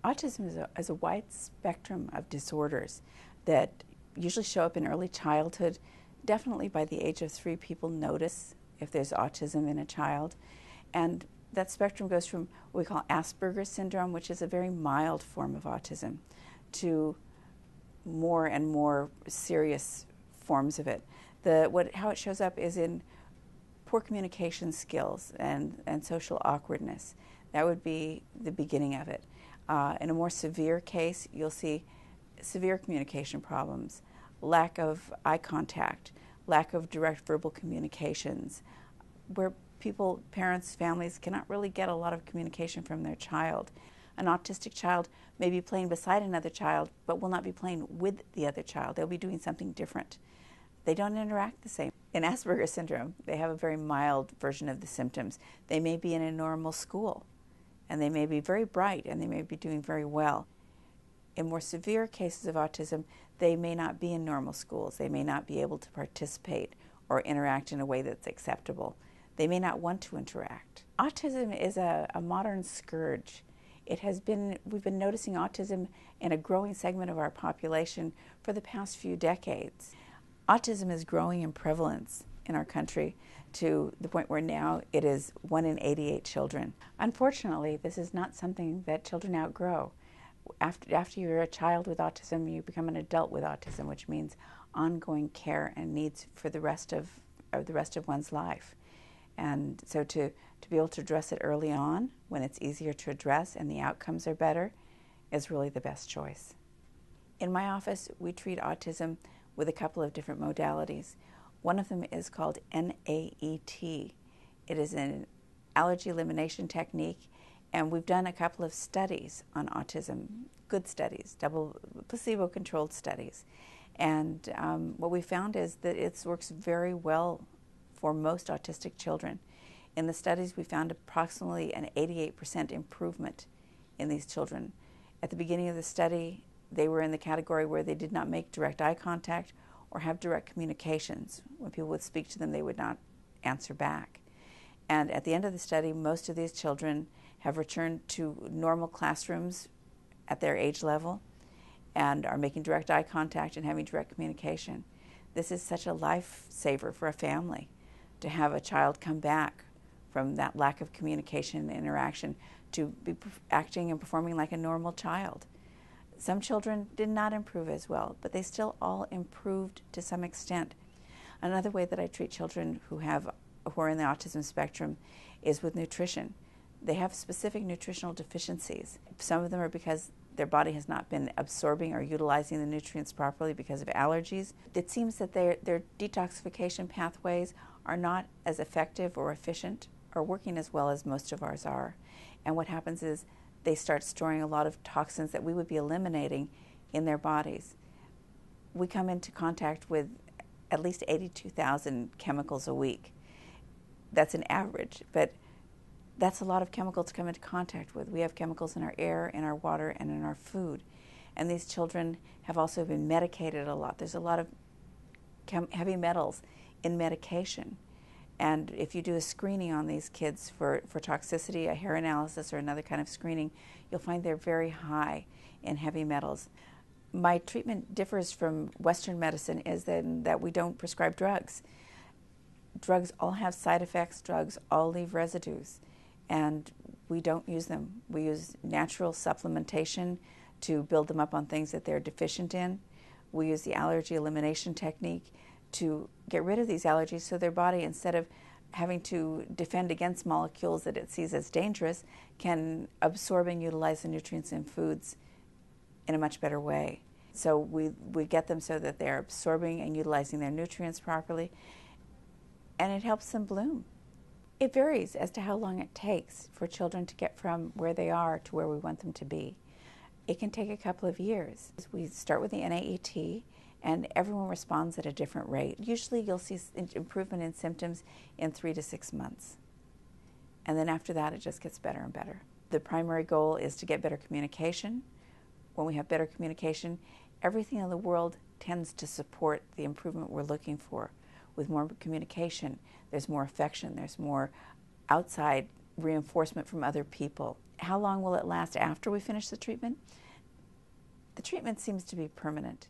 Autism is a wide spectrum of disorders that usually show up in early childhood. Definitely by the age of 3, people notice if there's autism in a child. And that spectrum goes from what we call Asperger's syndrome, which is a very mild form of autism, to more and more serious forms of it. How it shows up is in poor communication skills and social awkwardness. That would be the beginning of it. In a more severe case, you'll see severe communication problems, lack of eye contact, lack of direct verbal communications, where people, parents, families cannot really get a lot of communication from their child. An autistic child may be playing beside another child, but will not be playing with the other child. They'll be doing something different. They don't interact the same. In Asperger's syndrome, they have a very mild version of the symptoms. They may be in a normal school, and they may be very bright, and they may be doing very well. In more severe cases of autism, they may not be in normal schools. They may not be able to participate or interact in a way that's acceptable. They may not want to interact. Autism is a modern scourge. We've been noticing autism in a growing segment of our population for the past few decades. Autism is growing in prevalence in our country to the point where now it is 1 in 88 children. Unfortunately, this is not something that children outgrow. After you're a child with autism, you become an adult with autism, which means ongoing care and needs for the rest of one's life. And so to be able to address it early on, when it's easier to address and the outcomes are better, is really the best choice. In my office, we treat autism with a couple of different modalities. One of them is called NAET. It is an allergy elimination technique, and we've done a couple of studies on autism, good studies, double placebo-controlled studies. And what we found is that it works very well for most autistic children. In the studies, we found approximately an 88% improvement in these children. At the beginning of the study, they were in the category where they did not make direct eye contact or have direct communications. When people would speak to them, they would not answer back. And at the end of the study, most of these children have returned to normal classrooms at their age level and are making direct eye contact and having direct communication. This is such a lifesaver for a family to have a child come back from that lack of communication and interaction to be acting and performing like a normal child. Some children did not improve as well, but they still all improved to some extent. Another way that I treat children who are in the autism spectrum is with nutrition. They have specific nutritional deficiencies. Some of them are because their body has not been absorbing or utilizing the nutrients properly because of allergies. It seems that their detoxification pathways are not as effective or efficient or working as well as most of ours are. And what happens is they start storing a lot of toxins that we would be eliminating in their bodies. We come into contact with at least 82,000 chemicals a week. That's an average, but that's a lot of chemicals to come into contact with. We have chemicals in our air, in our water, and in our food. And these children have also been medicated a lot. There's a lot of heavy metals in medication. And if you do a screening on these kids for toxicity, a hair analysis or another kind of screening, you'll find they're very high in heavy metals. My treatment differs from Western medicine is that we don't prescribe drugs. Drugs all have side effects. Drugs all leave residues. And we don't use them. We use natural supplementation to build them up on things that they're deficient in. We use the allergy elimination technique to get rid of these allergies so their body, instead of having to defend against molecules that it sees as dangerous, can absorb and utilize the nutrients in foods in a much better way. So we get them so that they're absorbing and utilizing their nutrients properly, and it helps them bloom. It varies as to how long it takes for children to get from where they are to where we want them to be. It can take a couple of years. We start with the NAET, and everyone responds at a different rate. Usually you'll see improvement in symptoms in 3 to 6 months. And then after that, it just gets better and better. The primary goal is to get better communication. When we have better communication, everything in the world tends to support the improvement we're looking for. With more communication, there's more affection, there's more outside reinforcement from other people. How long will it last after we finish the treatment? The treatment seems to be permanent.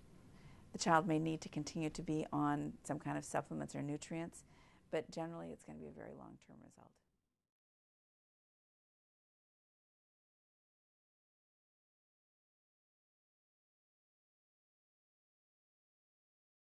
The child may need to continue to be on some kind of supplements or nutrients, but generally it's going to be a very long-term result.